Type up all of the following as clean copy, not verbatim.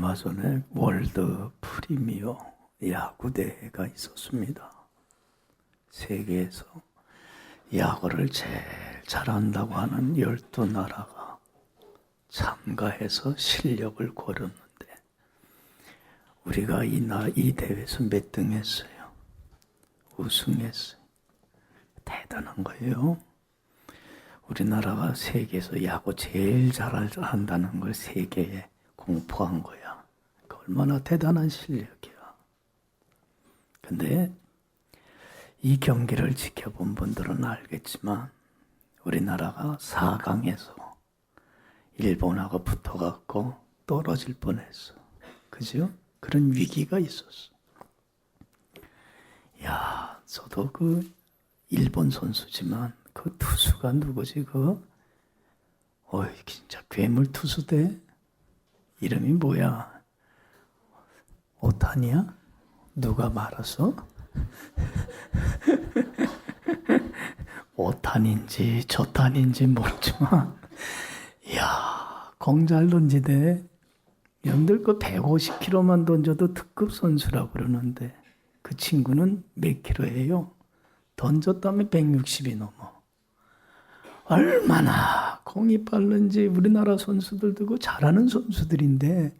얼마 전에 월드 프리미어 야구대회가 있었습니다. 세계에서 야구를 제일 잘한다고 하는 12나라가 참가해서 실력을 거렸는데 우리가 이 대회에서 몇 등 했어요? 우승했어요. 대단한 거예요. 우리나라가 세계에서 야구 제일 잘한다는 걸 세계에 공포한 거야. 얼마나 대단한 실력이야. 근데 이 경기를 지켜본 분들은 알겠지만 우리나라가 4강에서 일본하고 붙어갖고 떨어질 뻔했어. 그죠? 그런 위기가 있었어. 야, 저도 그 일본 선수지만 그 투수가 누구지? 어이, 진짜 괴물 투수대? 이름이 뭐야? 오타니야? 누가 말았어? 오탄인지 저탄인지 모르지만 이야, 공 잘 던지대. 여러분들 그 150km만 던져도 특급 선수라고 그러는데 그 친구는 몇 킬로예요? 던졌다면 160이 넘어. 얼마나 공이 빠른지. 우리나라 선수들도 그 잘하는 선수들인데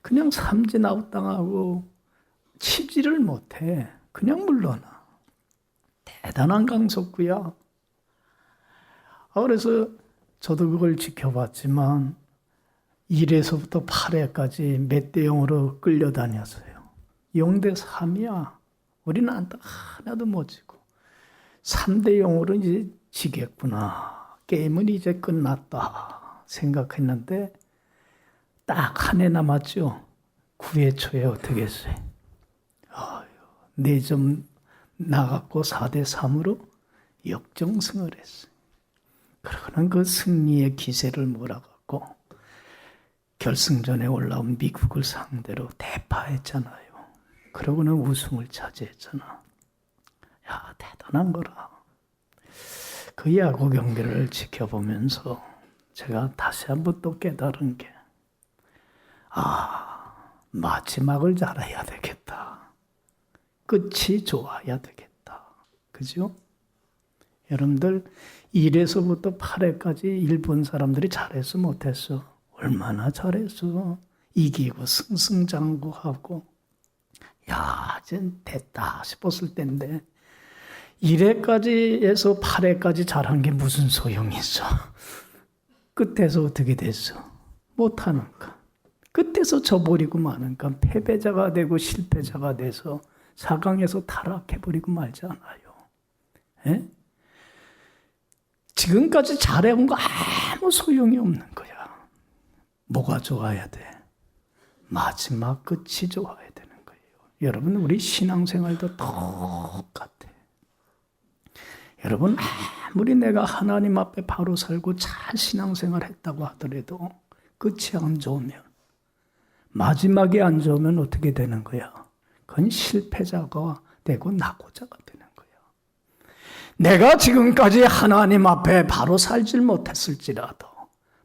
그냥 삼진 아웃 당하고 치지를 못해. 그냥 물러나. 대단한 강속구야. 그래서 저도 그걸 지켜봤지만 1회서부터 8회까지 몇 대 0으로 끌려다녔어요. 0대 3이야. 우리는 안타 하나도 못 지고 3대 0으로 이제 지겠구나. 게임은 이제 끝났다 생각했는데 딱 한 해 남았죠. 9회 초에 어떻게 했어요? 4점 나갔고 4대 3으로 역전승을 했어요. 그러고는 그 승리의 기세를 몰아갖고 결승전에 올라온 미국을 상대로 대파했잖아요. 그러고는 우승을 차지했잖아. 야, 대단한 거라. 그 야구 경기를 지켜보면서 제가 다시 한번 또 깨달은 게, 마지막을 잘해야 되겠다. 끝이 좋아야 되겠다. 그죠? 여러분들 1회서부터 8회까지 일본 사람들이 잘했어 못했어? 얼마나 잘했어. 이기고 승승장구하고 야, 이제 됐다 싶었을 때인데 1회까지에서 8회까지 잘한 게 무슨 소용이 있어. 끝에서 어떻게 됐어? 못하는가. 끝에서 져버리고 마는가. 패배자가 되고 실패자가 돼서 4강에서 타락해버리고 말잖아요. 에? 지금까지 잘해온 거 아무 소용이 없는 거야. 뭐가 좋아야 돼? 마지막 끝이 좋아야 되는 거예요. 여러분, 우리 신앙생활도 똑같아. 여러분, 아무리 내가 하나님 앞에 바로 살고 잘 신앙생활 했다고 하더라도 끝이 안 좋으면, 마지막이 안 좋으면 어떻게 되는 거야? 그건 실패자가 되고 낙오자가 되는 거야. 내가 지금까지 하나님 앞에 바로 살질 못했을지라도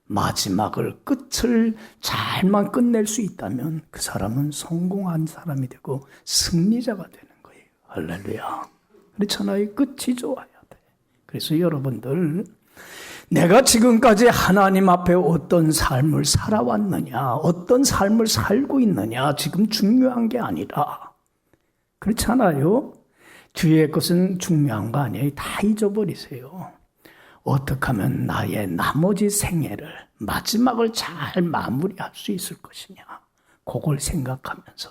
마지막을, 끝을 잘만 끝낼 수 있다면 그 사람은 성공한 사람이 되고 승리자가 되는 거예요. 할렐루야. 그렇잖아요. 끝이 좋아야 돼. 그래서 여러분들, 내가 지금까지 하나님 앞에 어떤 삶을 살아왔느냐, 어떤 삶을 살고 있느냐, 지금 중요한 게 아니라, 그렇잖아요. 뒤에 것은 중요한 거 아니에요. 다 잊어버리세요. 어떻게 하면 나의 나머지 생애를, 마지막을 잘 마무리할 수 있을 것이냐, 그걸 생각하면서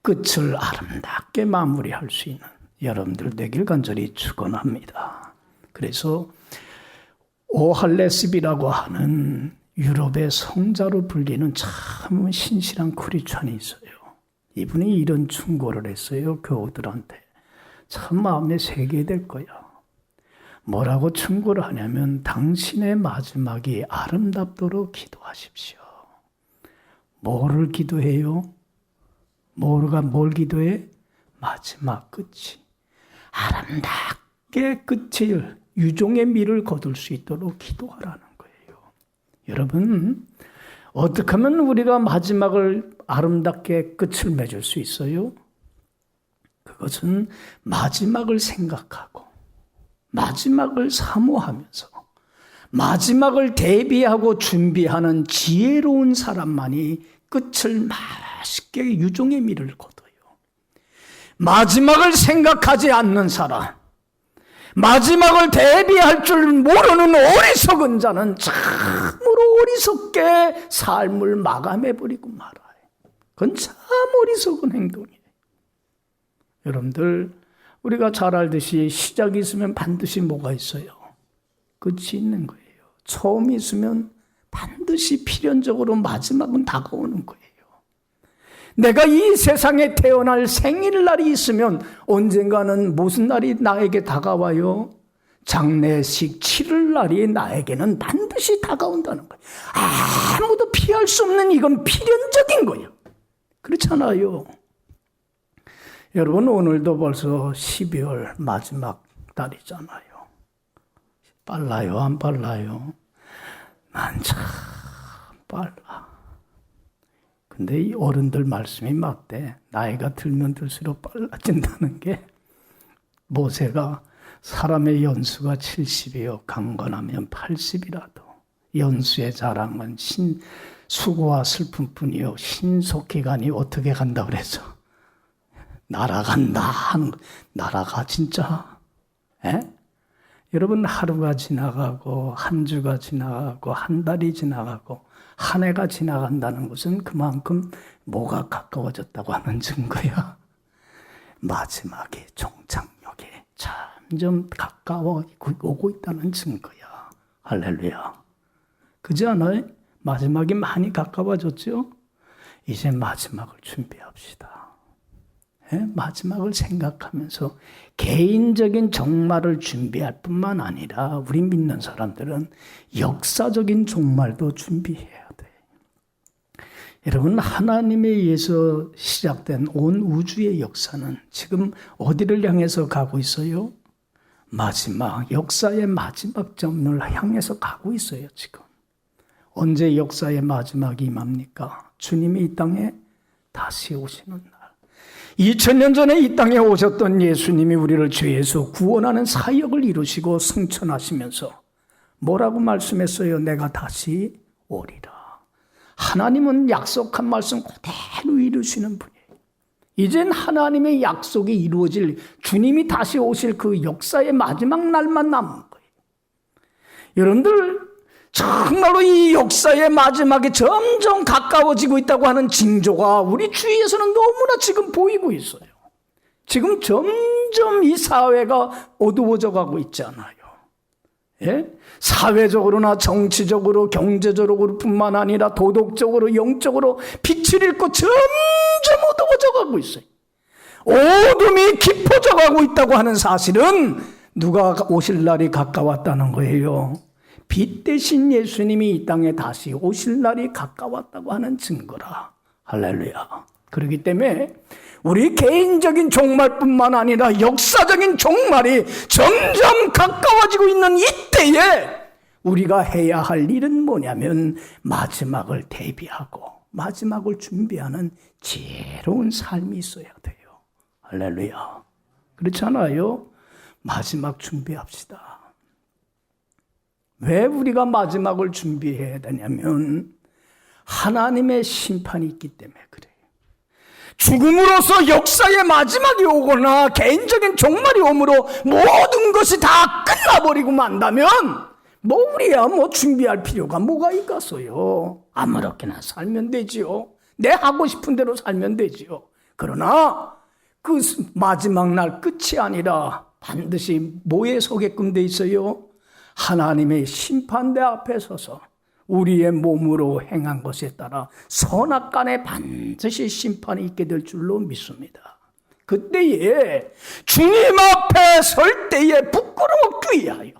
끝을 아름답게 마무리할 수 있는 여러분들 되길 간절히 축원합니다. 그래서 오할레스비라고 하는 유럽의 성자로 불리는 참 신실한 크리스찬이 있어요. 이분이 이런 충고를 했어요. 교우들한테. 참 마음에 새게 될 거야. 뭐라고 충고를 하냐면, 당신의 마지막이 아름답도록 기도하십시오. 뭐를 기도해요? 뭘 기도해? 마지막 끝이 아름답게 끝을, 유종의 미를 거둘 수 있도록 기도하라는 거예요. 여러분, 어떻게 하면 우리가 마지막을 아름답게 끝을 맺을 수 있어요? 그것은 마지막을 생각하고 마지막을 사모하면서 마지막을 대비하고 준비하는 지혜로운 사람만이 끝을 맛있게 유종의 미를 거둬요. 마지막을 생각하지 않는 사람, 마지막을 대비할 줄 모르는 어리석은 자는 참으로 어리석게 삶을 마감해버리고 말아요. 그건 참 어리석은 행동이에요. 여러분들, 우리가 잘 알듯이 시작이 있으면 반드시 뭐가 있어요? 끝이 있는 거예요. 처음이 있으면 반드시 필연적으로 마지막은 다가오는 거예요. 내가 이 세상에 태어날 생일날이 있으면 언젠가는 무슨 날이 나에게 다가와요? 장례식 치를 날이 나에게는 반드시 다가온다는 거예요. 아무도 피할 수 없는 이건 필연적인 거예요. 그렇잖아요. 여러분, 오늘도 벌써 12월 마지막 달이잖아요. 빨라요, 안 빨라요? 난 참 빨라. 근데 이 어른들 말씀이 맞대. 나이가 들면 들수록 빨라진다는 게, 모세가 사람의 연수가 70이요 강건하면 80이라도 연수의 자랑은 수고와 슬픔뿐이요 신속기간이 어떻게 간다 그래서 날아간다 하는 거. 날아가 진짜. 에? 여러분, 하루가 지나가고 한 주가 지나가고 한 달이 지나가고 한 해가 지나간다는 것은 그만큼 뭐가 가까워졌다고 하는 증거야. 마지막에 종착역에 점점 가까워 오고 있다는 증거야. 할렐루야. 그렇지 않아요? 마지막이 많이 가까워졌죠? 이제 마지막을 준비합시다. 마지막을 생각하면서 개인적인 종말을 준비할 뿐만 아니라 우리 믿는 사람들은 역사적인 종말도 준비해야 돼. 여러분, 하나님에 의해서 시작된 온 우주의 역사는 지금 어디를 향해서 가고 있어요? 마지막, 역사의 마지막 점을 향해서 가고 있어요, 지금. 언제 역사의 마지막이 임합니까? 주님이 이 땅에 다시 오시는 날. 2000년 전에 이 땅에 오셨던 예수님이 우리를 죄에서 구원하는 사역을 이루시고 승천하시면서 뭐라고 말씀했어요? 내가 다시 오리라. 하나님은 약속한 말씀 그대로 이루시는 분이에요. 이젠 하나님의 약속이 이루어질, 주님이 다시 오실 그 역사의 마지막 날만 남은 거예요. 여러분들, 정말로 이 역사의 마지막에 점점 가까워지고 있다고 하는 징조가 우리 주위에서는 너무나 지금 보이고 있어요. 지금 점점 이 사회가 어두워져 가고 있잖아요. 예? 사회적으로나 정치적으로 경제적으로 뿐만 아니라 도덕적으로 영적으로 빛을 잃고 점점 어두워져 가고 있어요. 어둠이 깊어져 가고 있다고 하는 사실은 누가 오실 날이 가까웠다는 거예요. 빛 대신 예수님이 이 땅에 다시 오실 날이 가까웠다고 하는 증거라. 할렐루야. 그렇기 때문에 우리 개인적인 종말뿐만 아니라 역사적인 종말이 점점 가까워지고 있는 이때에 우리가 해야 할 일은 뭐냐면 마지막을 대비하고 마지막을 준비하는 지혜로운 삶이 있어야 돼요. 할렐루야. 그렇잖아요. 마지막 준비합시다. 왜 우리가 마지막을 준비해야 되냐면 하나님의 심판이 있기 때문에 그래요. 죽음으로써 역사의 마지막이 오거나 개인적인 종말이 오므로 모든 것이 다 끝나버리고 만다면 우리야 준비할 필요가 뭐가 있겠어요. 아무렇게나 살면 되지요. 내 하고 싶은 대로 살면 되지요. 그러나 그 마지막 날 끝이 아니라 반드시 뭐에 서게끔 돼 있어요? 하나님의 심판대 앞에 서서 우리의 몸으로 행한 것에 따라 선악간에 반드시 심판이 있게 될 줄로 믿습니다. 그때에 주님 앞에 설 때에 부끄러워 귀하여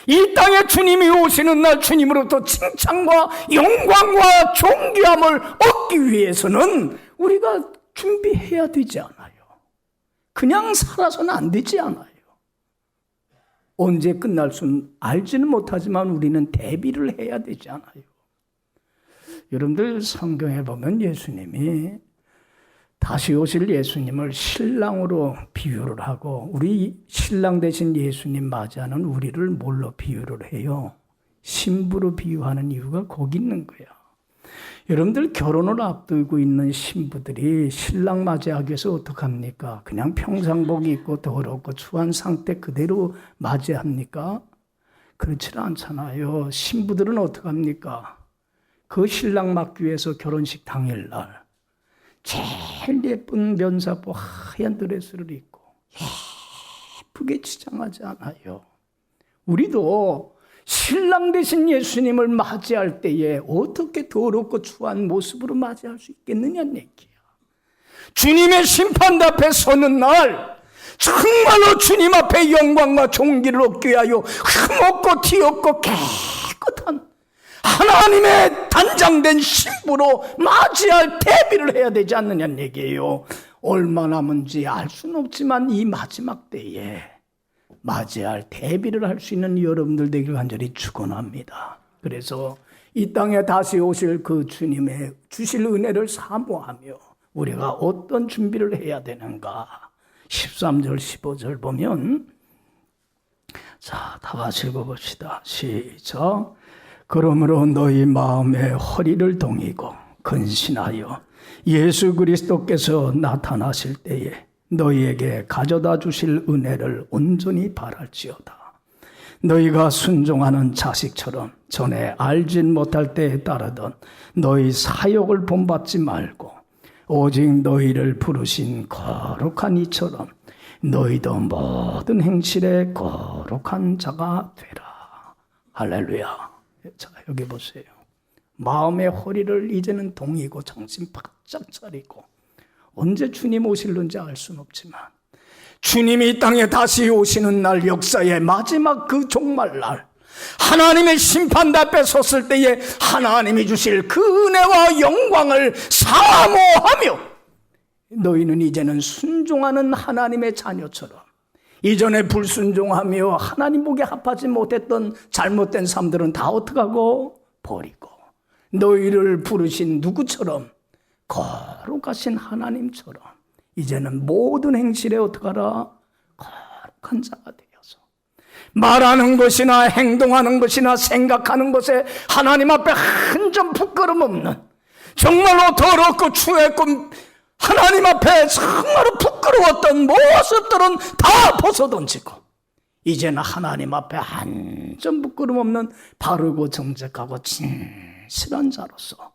이 땅에 주님이 오시는 날 주님으로부터 칭찬과 영광과 존귀함을 얻기 위해서는 우리가 준비해야 되지 않아요. 그냥 살아서는 안 되지 않아요. 언제 끝날 수는 알지는 못하지만 우리는 대비를 해야 되지 않아요. 여러분들 성경에 보면 예수님이 다시 오실 예수님을 신랑으로 비유를 하고 우리 신랑 대신 예수님 맞이하는 우리를 뭘로 비유를 해요? 신부로 비유하는 이유가 거기 있는 거야. 여러분들 결혼을 앞두고 있는 신부들이 신랑 맞이하기 위해서 어떡합니까? 그냥 평상복 입고 더럽고 추한 상태 그대로 맞이합니까? 그렇지 않잖아요. 신부들은 어떡합니까? 그 신랑 맞기 위해서 결혼식 당일날 제일 예쁜 면사포 하얀 드레스를 입고 예쁘게 치장하지 않아요. 우리도 신랑 되신 예수님을 맞이할 때에 어떻게 더럽고 추한 모습으로 맞이할 수 있겠느냐는 얘기야. 주님의 심판 앞에 서는 날 정말로 주님 앞에 영광과 존귀를 얻게 하여 흠없고 티없고 깨끗한 하나님의 단장된 신부로 맞이할 대비를 해야 되지 않느냐는 얘기예요. 얼마 남은지 알 수는 없지만 이 마지막 때에 맞이할 대비를 할 수 있는 여러분들 되길 간절히 축원합니다. 그래서 이 땅에 다시 오실 그 주님의 주실 은혜를 사모하며 우리가 어떤 준비를 해야 되는가? 13절 15절 보면 자, 다 같이 읽어봅시다. 시작. 그러므로 너희 마음의 허리를 동이고 근신하여 예수 그리스도께서 나타나실 때에 너희에게 가져다 주실 은혜를 온전히 바랄지어다. 너희가 순종하는 자식처럼 전에 알진 못할 때에 따르던 너희 사욕을 본받지 말고 오직 너희를 부르신 거룩한 이처럼 너희도 모든 행실에 거룩한 자가 되라. 할렐루야. 자, 여기 보세요. 마음의 허리를 이제는 동이고 정신 바짝 차리고 언제 주님 오실는지 알 수는 없지만 주님이 이 땅에 다시 오시는 날 역사의 마지막 그 종말날 하나님의 심판 앞에 섰을 때에 하나님이 주실 그 은혜와 영광을 사모하며 너희는 이제는 순종하는 하나님의 자녀처럼 이전에 불순종하며 하나님 보기에 합하지 못했던 잘못된 삶들은 다 어떡하고 버리고 너희를 부르신 누구처럼 거룩하신 하나님처럼 이제는 모든 행실에 어떡하라? 거룩한 자가 되어서 말하는 것이나 행동하는 것이나 생각하는 것에 하나님 앞에 한 점 부끄럼 없는 정말로 더럽고 추했고 하나님 앞에 정말로 부끄러웠던 모습들은 다 벗어던지고 이제는 하나님 앞에 한 점 부끄럼 없는 바르고 정직하고 진실한 자로서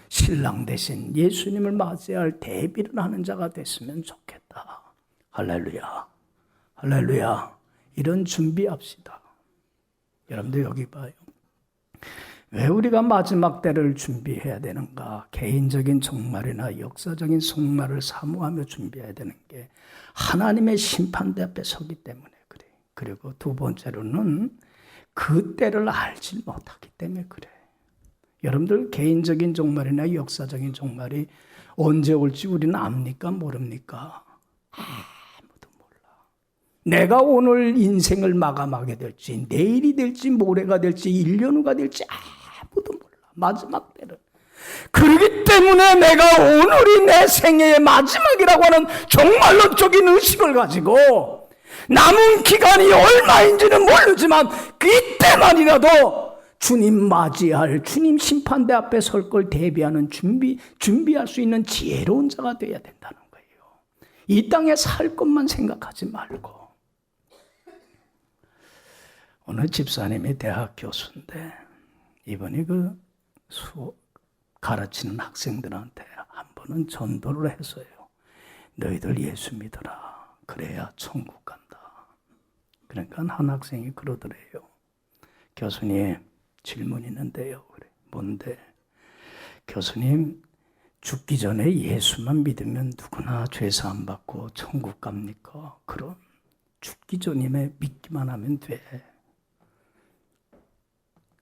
신랑 대신 예수님을 맞이할 대비를 하는 자가 됐으면 좋겠다. 할렐루야. 할렐루야. 이런 준비합시다. 여러분들 여기 봐요. 왜 우리가 마지막 때를 준비해야 되는가? 개인적인 종말이나 역사적인 종말을 사모하며 준비해야 되는 게 하나님의 심판대 앞에 서기 때문에 그래. 그리고 두 번째로는 그 때를 알지 못하기 때문에 그래. 여러분들 개인적인 종말이나 역사적인 종말이 언제 올지 우리는 압니까? 모릅니까? 아무도 몰라. 내가 오늘 인생을 마감하게 될지 내일이 될지 모레가 될지 1년 후가 될지 아무도 몰라. 마지막 때를. 그렇기 때문에 내가 오늘이 내 생애의 마지막이라고 하는 종말론적인 의식을 가지고 남은 기간이 얼마인지는 모르지만 그때만이라도 주님 맞이할 주님 심판대 앞에 설 걸 대비하는 준비할 수 있는 지혜로운 자가 되어야 된다는 거예요. 이 땅에 살 것만 생각하지 말고. 어느 집사님이 대학 교수인데 이분이 가르치는 학생들한테 한 번은 전도를 했어요. 너희들 예수 믿어라. 그래야 천국 간다. 그러니까 한 학생이 그러더래요. 교수님 질문 있는데요. 그래. 뭔데? 교수님, 죽기 전에 예수만 믿으면 누구나 죄사함 받고 천국 갑니까? 그럼 죽기 전에 믿기만 하면 돼.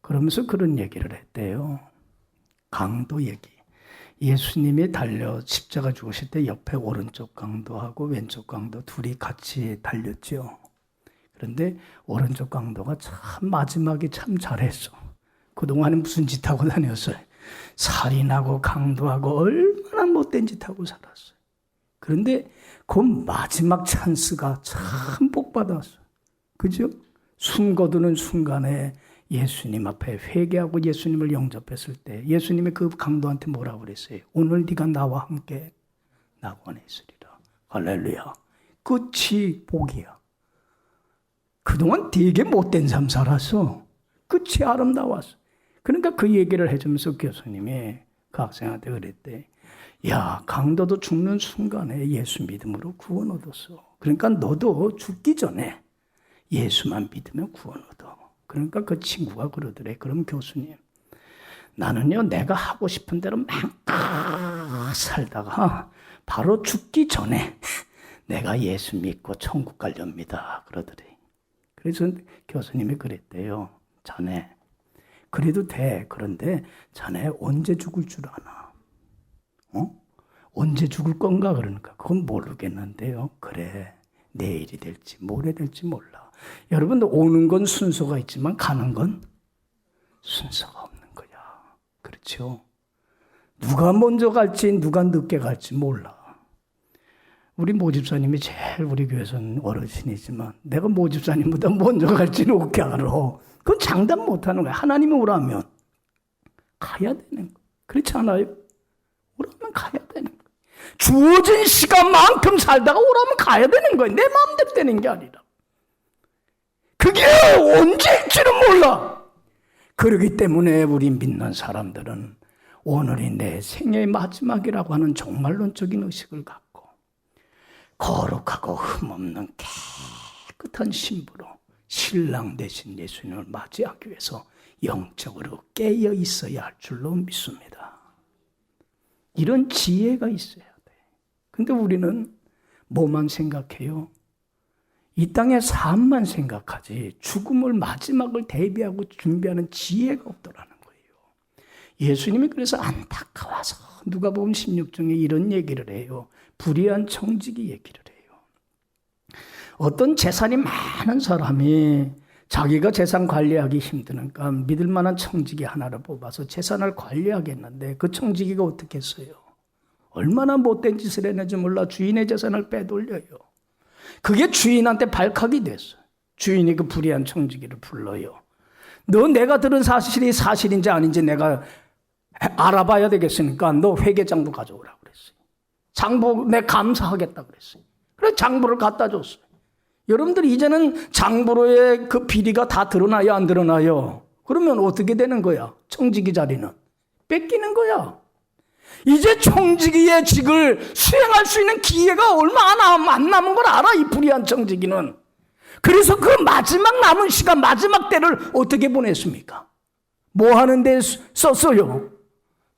그러면서 그런 얘기를 했대요. 강도 얘기. 예수님이 달려 십자가 죽으실 때 옆에 오른쪽 강도하고 왼쪽 강도 둘이 같이 달렸죠. 그런데 오른쪽 강도가 참 마지막에 참 잘했어. 그동안에 무슨 짓 하고 다녔어요. 살인하고 강도하고 얼마나 못된 짓 하고 살았어요. 그런데 그 마지막 찬스가 참 복받았어요. 그죠? 숨 거두는 순간에 예수님 앞에 회개하고 예수님을 영접했을 때 예수님이 그 강도한테 뭐라고 그랬어요? 오늘 네가 나와 함께 낙원에 있으리라. 할렐루야. 끝이 복이야. 그동안 되게 못된 삶 살았어. 끝이 아름다웠어. 그러니까 그 얘기를 해주면서 교수님이 그 학생한테 그랬대. 야, 강도도 죽는 순간에 예수 믿음으로 구원 얻었어. 그러니까 너도 죽기 전에 예수만 믿으면 구원 얻어. 그러니까 그 친구가 그러더래. 그럼 교수님, 나는요 내가 하고 싶은 대로 막 살다가 바로 죽기 전에 내가 예수 믿고 천국 가렵니다. 그러더래. 그래서 교수님이 그랬대요. 자네 그래도 돼. 그런데 자네 언제 죽을 줄 아나? 언제 죽을 건가? 그러니까 그건 모르겠는데요. 그래, 내일이 될지 모레 될지 몰라. 여러분, 오는 건 순서가 있지만 가는 건 순서가 없는 거야. 그렇죠? 누가 먼저 갈지 누가 늦게 갈지 몰라. 우리 모집사님이 제일 우리 교회에서는 어르신이지만 내가 모집사님보다 먼저 갈지는 어떻게 알아? 그건 장담 못하는 거야. 하나님이 오라면 가야 되는 거야. 그렇지 않아요? 오라면 가야 되는 거야. 주어진 시간만큼 살다가 오라면 가야 되는 거야. 내 마음대로 되는 게 아니라. 그게 언제일지는 몰라. 그렇기 때문에 우리 믿는 사람들은 오늘이 내 생애의 마지막이라고 하는 종말론적인 의식을 갖고 거룩하고 흠없는 깨끗한 신부로 신랑 되신 예수님을 맞이하기 위해서 영적으로 깨어 있어야 할 줄로 믿습니다. 이런 지혜가 있어야 돼. 근데 우리는 뭐만 생각해요? 이 땅의 삶만 생각하지 죽음을 마지막을 대비하고 준비하는 지혜가 없더라는 거예요. 예수님이 그래서 안타까워서 누가복음 16장에 이런 얘기를 해요. 불의한 청지기 얘기를 해요. 어떤 재산이 많은 사람이 자기가 재산 관리하기 힘드니까 믿을 만한 청지기 하나를 뽑아서 재산을 관리하겠는데 그 청지기가 어떻게 했어요? 얼마나 못된 짓을 했는지 몰라 주인의 재산을 빼돌려요. 그게 주인한테 발칵이 됐어요. 주인이 그 불의한 청지기를 불러요. 너 내가 들은 사실이 사실인지 아닌지 내가 알아봐야 되겠으니까 너 회계장부 가져오라고 그랬어요. 장부 내 감사하겠다 그랬어요. 그래서 장부를 갖다 줬어요. 여러분들 이제는 장부로의 그 비리가 다 드러나요, 안 드러나요? 그러면 어떻게 되는 거야? 청지기 자리는 뺏기는 거야. 이제 청지기의 직을 수행할 수 있는 기회가 얼마 안 남은 걸 알아, 이 불의한 청지기는. 그래서 그 마지막 남은 시간, 마지막 때를 어떻게 보냈습니까? 뭐 하는 데 썼어요?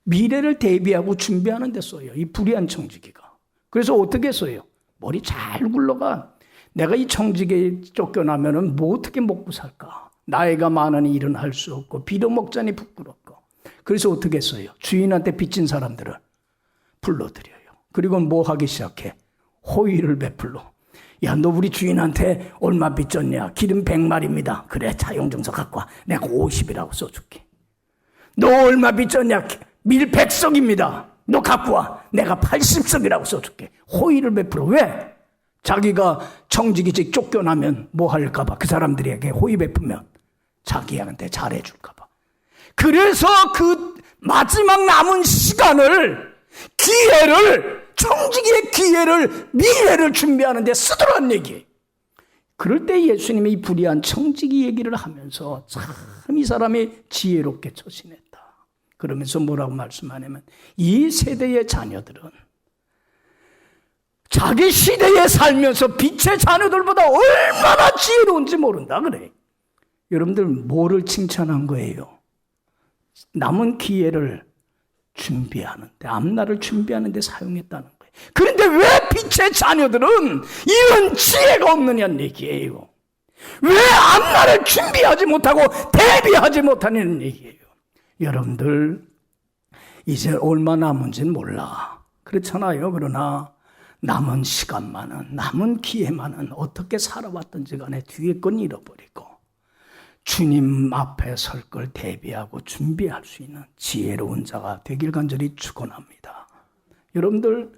미래를 대비하고 준비하는 데 써요, 이 불의한 청지기가. 그래서 어떻게 써요? 머리 잘 굴러가. 내가 이 청지기에 쫓겨나면은 뭐 어떻게 먹고 살까? 나이가 많으니 일은 할 수 없고 빌어먹자니 부끄럽고. 그래서 어떻게 했어요? 주인한테 빚진 사람들을 불러들여요. 그리고 뭐 하기 시작해? 호의를 베풀러. 야, 너 우리 주인한테 얼마 빚졌냐? 기름 100마리입니다. 그래, 차용증서 갖고 와. 내가 50이라고 써줄게. 너 얼마 빚졌냐? 밀 100석입니다. 너 갖고 와. 내가 80석이라고 써줄게. 호의를 베풀어. 왜? 자기가 청지기직 쫓겨나면 뭐 할까봐. 그 사람들에게 호의 베푸면 자기한테 잘해줄까봐. 그래서 그 마지막 남은 시간을, 기회를, 청지기의 기회를, 미래를 준비하는 데 쓰더란 얘기예요. 그럴 때 예수님이 이 불의한 청지기 얘기를 하면서 참 이 사람이 지혜롭게 처신했다. 그러면서 뭐라고 말씀하냐면 이 세대의 자녀들은 자기 시대에 살면서 빛의 자녀들보다 얼마나 지혜로운지 모른다 그래. 여러분들 뭐를 칭찬한 거예요? 남은 기회를 준비하는데, 앞날을 준비하는데 사용했다는 거예요. 그런데 왜 빛의 자녀들은 이런 지혜가 없느냐는 얘기예요. 왜 앞날을 준비하지 못하고 대비하지 못하는 얘기예요. 여러분들 이제 얼마 남은지는 몰라. 그렇잖아요. 그러나 남은 시간만은, 남은 기회만은 어떻게 살아왔던지 간에 뒤에 건 잃어버리고 주님 앞에 설 걸 대비하고 준비할 수 있는 지혜로운 자가 되길 간절히 축원합니다. 여러분들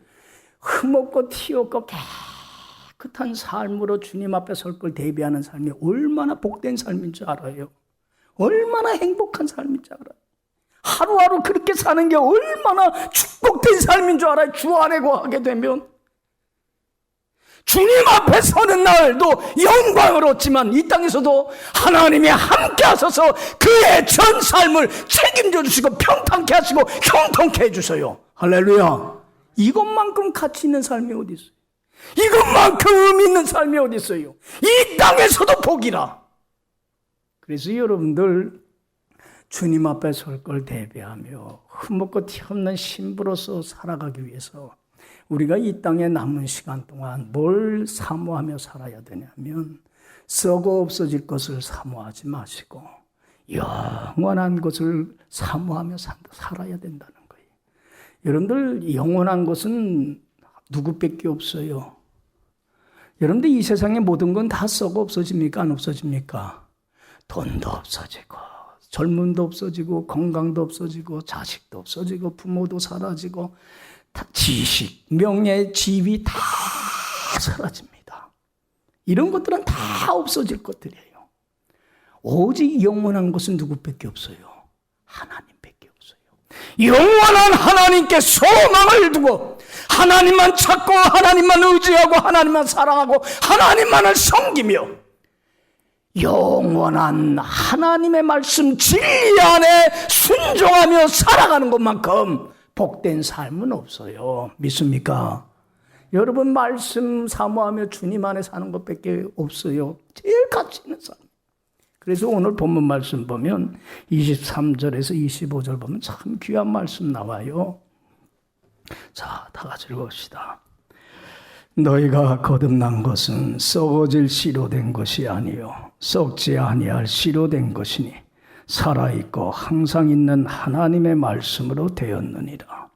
흠없고 티없고 깨끗한 삶으로 주님 앞에 설 걸 대비하는 삶이 얼마나 복된 삶인 줄 알아요? 얼마나 행복한 삶인 줄 알아요? 하루하루 그렇게 사는 게 얼마나 축복된 삶인 줄 알아요? 주 안에 거하게 되면 주님 앞에 서는 날도 영광을 얻지만 이 땅에서도 하나님이 함께 하셔서 그의 전 삶을 책임져 주시고 평탄케 하시고 형통케 해주셔요. 할렐루야. 이것만큼 가치 있는 삶이 어디 있어요? 이것만큼 의미 있는 삶이 어디 있어요? 이 땅에서도 복이라. 그래서 여러분들 주님 앞에 설 걸 대비하며 흠없고 티없는 신부로서 살아가기 위해서 우리가 이 땅에 남은 시간 동안 뭘 사모하며 살아야 되냐면 썩어 없어질 것을 사모하지 마시고 영원한 것을 사모하며 살아야 된다는 거예요. 여러분들 영원한 것은 누구밖에 없어요. 여러분들 이 세상의 모든 건 다 썩어 없어집니까? 안 없어집니까? 돈도 없어지고 젊음도 없어지고 건강도 없어지고 자식도 없어지고 부모도 사라지고 다 지식, 명예, 지위 다 사라집니다. 이런 것들은 다 없어질 것들이에요. 오직 영원한 것은 누구밖에 없어요? 하나님밖에 없어요. 영원한 하나님께 소망을 두고 하나님만 찾고 하나님만 의지하고 하나님만 사랑하고 하나님만을 섬기며 영원한 하나님의 말씀 진리 안에 순종하며 살아가는 것만큼 복된 삶은 없어요. 믿습니까? 여러분 말씀 사모하며 주님 안에 사는 것밖에 없어요. 제일 가치 있는 삶. 그래서 오늘 본문 말씀 보면 23절에서 25절 보면 참 귀한 말씀 나와요. 자, 다 같이 읽읍시다. 너희가 거듭난 것은 썩어질 씨로 된 것이 아니요 썩지 아니할 씨로 된 것이니 살아있고 항상 있는 하나님의 말씀으로 되었느니라.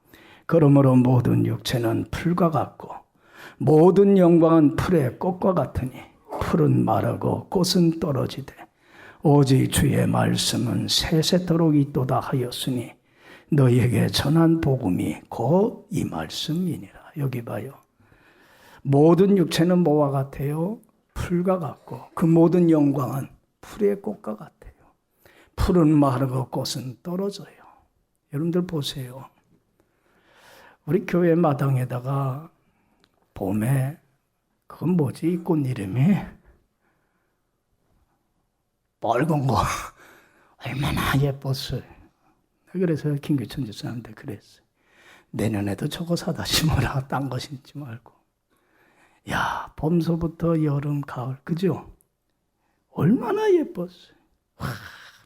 그러므로 모든 육체는 풀과 같고 모든 영광은 풀의 꽃과 같으니 풀은 마르고 꽃은 떨어지되 오직 주의 말씀은 세세토록 있도다 하였으니 너희에게 전한 복음이 곧 이 말씀이니라. 여기 봐요. 모든 육체는 뭐와 같아요? 풀과 같고 그 모든 영광은 풀의 꽃과 같아요. 풀은 마르고 꽃은 떨어져요. 여러분들 보세요. 우리 교회 마당에다가 봄에 그건 뭐지? 이 꽃 이름이? 빨간 거. 얼마나 예뻤어요. 그래서 김규천 집사님한테 그랬어요. 내년에도 저거 사다 심어라. 딴 거 심지 말고. 야, 봄서부터 여름, 가을, 그죠? 얼마나 예뻤어요. 와,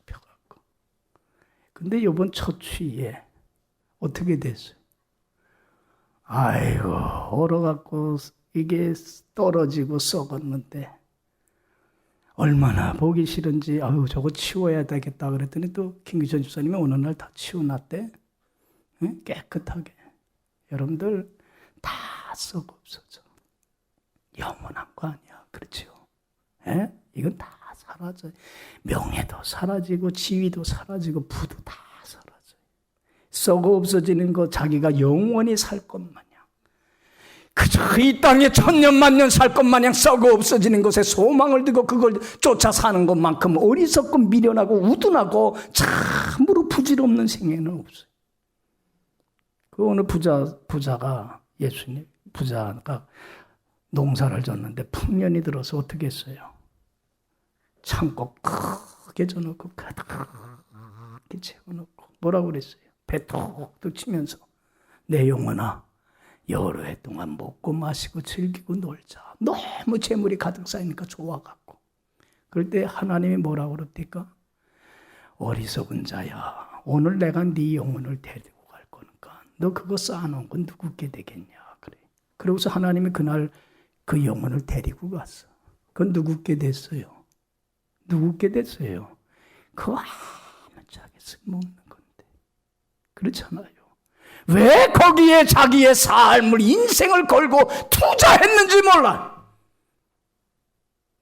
펴갖고. 근데 이번 첫 추위에 어떻게 됐어요? 아이고, 얼어갖고 이게 떨어지고 썩었는데 얼마나 보기 싫은지 아유 저거 치워야 되겠다 그랬더니 또 김기천 집사님이 어느 날 다 치워놨대. 응? 깨끗하게. 여러분들 다 썩어 없어져. 영원한 거 아니야. 그렇죠? 에? 이건 다 사라져요. 명예도 사라지고 지위도 사라지고 부도 다 사라져요. 썩어 없어지는 거 자기가 영원히 살 것 마냥 그저 이 땅에 천년 만년 살 것 마냥 썩어 없어지는 것에 소망을 두고 그걸 쫓아 사는 것만큼 어리석고 미련하고 우둔하고 참으로 부질없는 생애는 없어요. 그 어느 부자가 예수님 부자가 농사를 졌는데 풍년이 들어서 어떻게 했어요? 창고 크게 져놓고 가득히 채워놓고 뭐라고 그랬어요? 배 톡톡 치면서 내 영혼아 여러 해 동안 먹고 마시고 즐기고 놀자. 너무 재물이 가득 쌓이니까 좋아갖고. 그럴 때 하나님이 뭐라고 그럽니까? 어리석은 자야 오늘 내가 네 영혼을 데리고 갈 거니까 너 그거 쌓아놓은 건 누구께 되겠냐 그래. 그러고서 하나님이 그날 그 영혼을 데리고 갔어. 그건 누구께 됐어요? 누구께 됐어요? 그거 아무짝에 쓸모없는 건데. 그렇잖아요. 왜 거기에 자기의 삶을 인생을 걸고 투자했는지 몰라.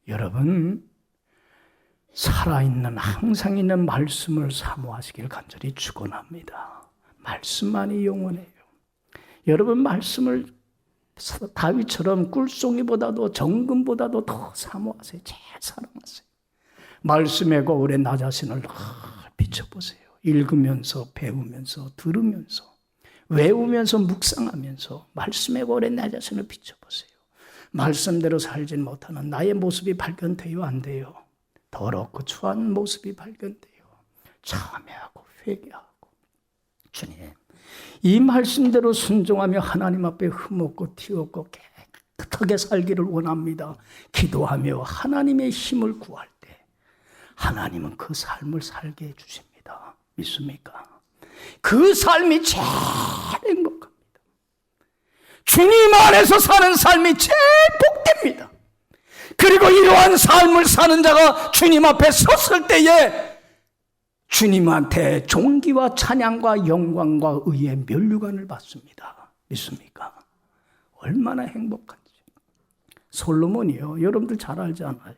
여러분 살아있는 항상 있는 말씀을 사모하시길 간절히 축원합니다. 말씀만이 영원해요. 여러분 말씀을 다윗처럼 꿀송이보다도 정금보다도 더 사모하세요. 제일 사랑하세요. 말씀의 거울에 나 자신을 비춰보세요. 읽으면서 배우면서 들으면서 외우면서 묵상하면서 말씀의 거울에 나 자신을 비춰보세요. 말씀대로 살진 못하는 나의 모습이 발견돼요? 안 돼요? 더럽고 추한 모습이 발견돼요. 참회하고 회개하고 주님 이 말씀대로 순종하며 하나님 앞에 흠없고 티없고 깨끗하게 살기를 원합니다. 기도하며 하나님의 힘을 구할 때 하나님은 그 삶을 살게 해주십니다. 믿습니까? 그 삶이 제일 행복합니다. 주님 안에서 사는 삶이 제일 복됩니다. 그리고 이러한 삶을 사는 자가 주님 앞에 섰을 때에 주님한테 존귀와 찬양과 영광과 의의 면류관을 받습니다. 믿습니까? 얼마나 행복한지. 솔로몬이요. 여러분들 잘 알잖아요.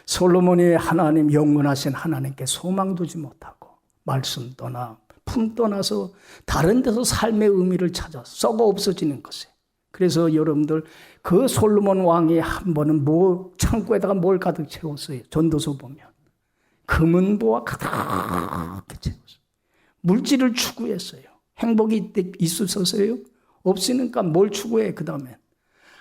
솔로몬이 하나님 영원하신 하나님께 소망 두지 못하고 말씀 떠나 품 떠나서 다른 데서 삶의 의미를 찾아 썩어 없어지는 것에. 그래서 여러분들 그 솔로몬 왕이 한 번은 창고에다가 뭘 가득 채웠어요. 전도서 보면. 금은보와 가득히 채웠어요. 물질을 추구했어요. 행복이 있었어요? 없으니까 뭘 추구해 그 다음에.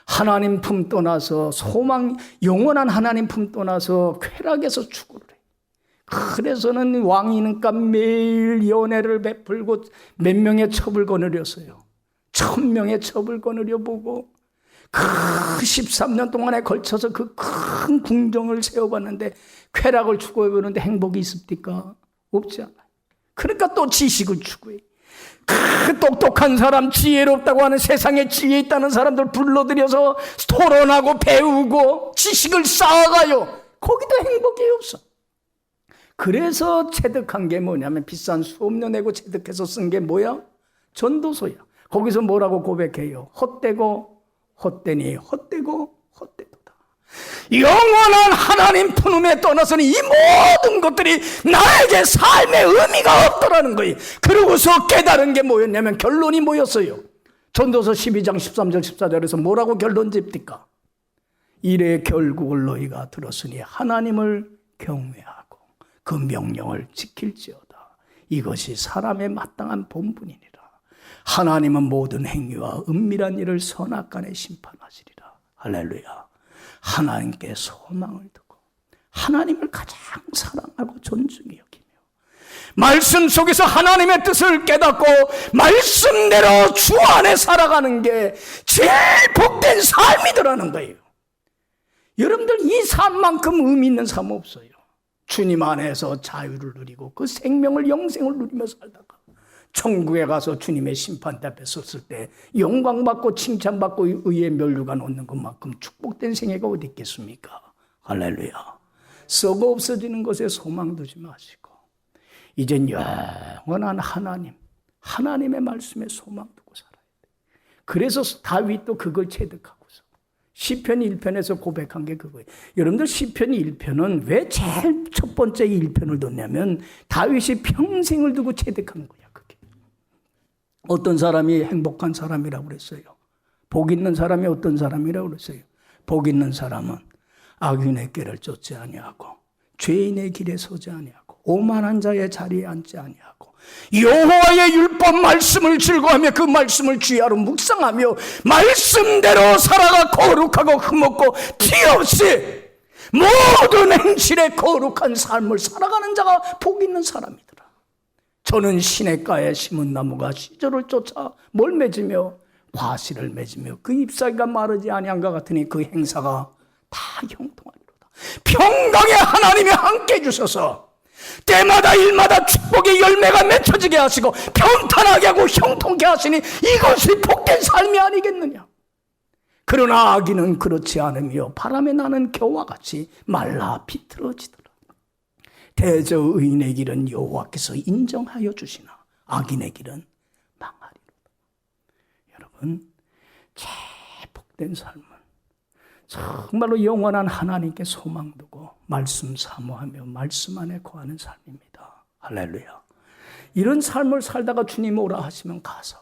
하나님 품 떠나서 소망, 영원한 하나님 품 떠나서 쾌락에서 추구를 해. 그래서는 왕이니까 매일 연애를 베풀고 몇 명의 첩을 거느렸어요. 1000명의 첩을 거느려 보고 그 13년 동안에 걸쳐서 그 큰 궁정을 세워봤는데 쾌락을 추구해보는데 행복이 있습니까? 없지 않아요. 그러니까 또 지식을 추구해. 그 똑똑한 사람, 지혜롭다고 하는 세상에 지혜 있다는 사람들 불러들여서 토론하고 배우고 지식을 쌓아가요. 거기도 행복이 없어. 그래서 체득한 게 뭐냐면 비싼 수업료 내고 체득해서 쓴 게 뭐야? 전도서야. 거기서 뭐라고 고백해요? 헛되고 헛되니 헛되고 헛되도다. 영원한 하나님 품에 떠나서는 이 모든 것들이 나에게 삶의 의미가 없더라는 거예요. 그러고서 깨달은 게 뭐였냐면 결론이 뭐였어요? 전도서 12장 13절 14절에서 뭐라고 결론 짓니까? 이래 결국을 너희가 들었으니 하나님을 경외하고 그 명령을 지킬지어다. 이것이 사람의 마땅한 본분이니라. 하나님은 모든 행위와 은밀한 일을 선악간에 심판하시리라. 할렐루야. 하나님께 소망을 두고 하나님을 가장 사랑하고 존중히 여기며 말씀 속에서 하나님의 뜻을 깨닫고 말씀대로 주 안에 살아가는 게 제일 복된 삶이더라는 거예요. 여러분들 이 삶만큼 의미 있는 삶 없어요. 주님 안에서 자유를 누리고 그 생명을 영생을 누리며 살다가 천국에 가서 주님의 심판대 앞에 섰을 때 영광받고 칭찬받고 의의 면류관 얻는 것만큼 축복된 생애가 어디 있겠습니까? 할렐루야. 썩어 없어지는 것에 소망 두지 마시고 이젠 영원한 하나님의 말씀에 소망 두고 살아야 돼. 그래서 다윗도 그걸 체득하고서 시편 1편에서 고백한 게 그거예요. 여러분들 시편 1편은 왜 제일 첫 번째 1편을 뒀냐면 다윗이 평생을 두고 체득한 거야. 어떤 사람이 행복한 사람이라고 그랬어요? 복 있는 사람이 어떤 사람이라고 그랬어요? 복 있는 사람은 악인의 길을 쫓지 아니하고 죄인의 길에 서지 아니하고 오만한 자의 자리에 앉지 아니하고 여호와의 율법 말씀을 즐거워하며 그 말씀을 주야로 묵상하며 말씀대로 살아가 거룩하고 흠없고 티없이 모든 행실에 거룩한 삶을 살아가는 자가 복 있는 사람이더라. 저는 시냇가에 심은 나무가 시절을 쫓아 뭘 맺으며 과실을 맺으며 그 잎사귀가 마르지 아니한가 같으니 그 행사가 다 형통하리로다. 평강의 하나님이 함께 해주셔서 때마다 일마다 축복의 열매가 맺혀지게 하시고 평탄하게 하고 형통케 하시니 이것이 복된 삶이 아니겠느냐. 그러나 악인은 그렇지 않으며 바람에 나는 겨와 같이 말라 비틀어지더라. 대저 의인의 길은 여호와께서 인정하여 주시나 악인의 길은 망하리로다. 여러분, 제일 복된 삶은 정말로 영원한 하나님께 소망 두고 말씀 사모하며 말씀 안에 거하는 삶입니다. 할렐루야. 이런 삶을 살다가 주님 오라 하시면 가서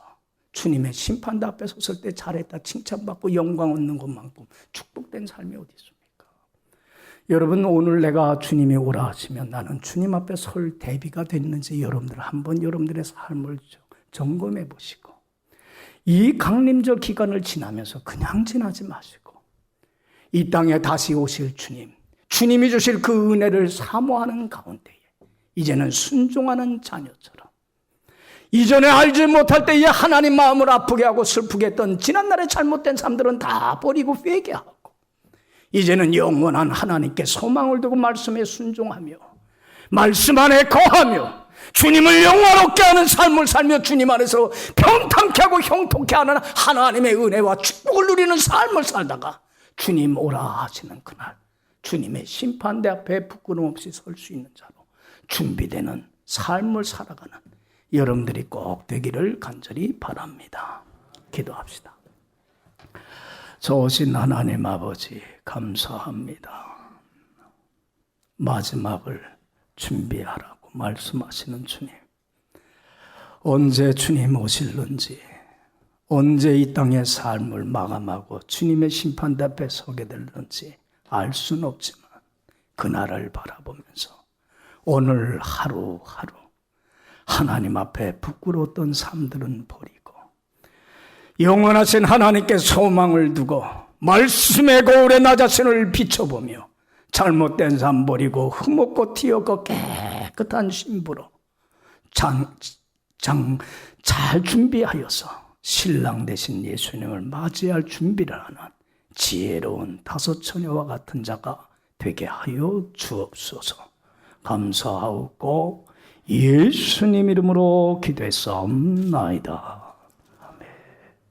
주님의 심판대 앞에 섰을 때 잘했다 칭찬받고 영광 얻는 것만큼 축복된 삶이 어디 있습니까? 여러분, 오늘 내가 주님이 오라 하시면 나는 주님 앞에 설 대비가 됐는지 여러분들 한번 여러분들의 삶을 점검해 보시고, 이 강림절 기간을 지나면서 그냥 지나지 마시고 이 땅에 다시 오실 주님, 주님이 주실 그 은혜를 사모하는 가운데에 이제는 순종하는 자녀처럼, 이전에 알지 못할 때에 하나님 마음을 아프게 하고 슬프게 했던 지난날의 잘못된 삶들은 다 버리고 회개하고 이제는 영원한 하나님께 소망을 두고 말씀에 순종하며 말씀 안에 거하며 주님을 영화롭게 하는 삶을 살며 주님 안에서 평탄케 하고 형통케 하는 하나님의 은혜와 축복을 누리는 삶을 살다가 주님 오라 하시는 그날 주님의 심판대 앞에 부끄럼 없이 설 수 있는 자로 준비되는 삶을 살아가는 여러분들이 꼭 되기를 간절히 바랍니다. 기도합시다. 좋으신 하나님 아버지, 감사합니다. 마지막을 준비하라고 말씀하시는 주님, 언제 주님 오실는지, 언제 이 땅의 삶을 마감하고 주님의 심판대 앞에 서게 될는지 알 수는 없지만 그날을 바라보면서 오늘 하루하루 하나님 앞에 부끄러웠던 삶들은 버리고 영원하신 하나님께 소망을 두고 말씀의 거울에 나 자신을 비춰보며 잘못된 삶 버리고 흠없고 티없고 깨끗한 신부로 잘 준비하여서 신랑 되신 예수님을 맞이할 준비를 하는 지혜로운 다섯 처녀와 같은 자가 되게 하여 주옵소서. 감사하고 예수님 이름으로 기도했사옵나이다.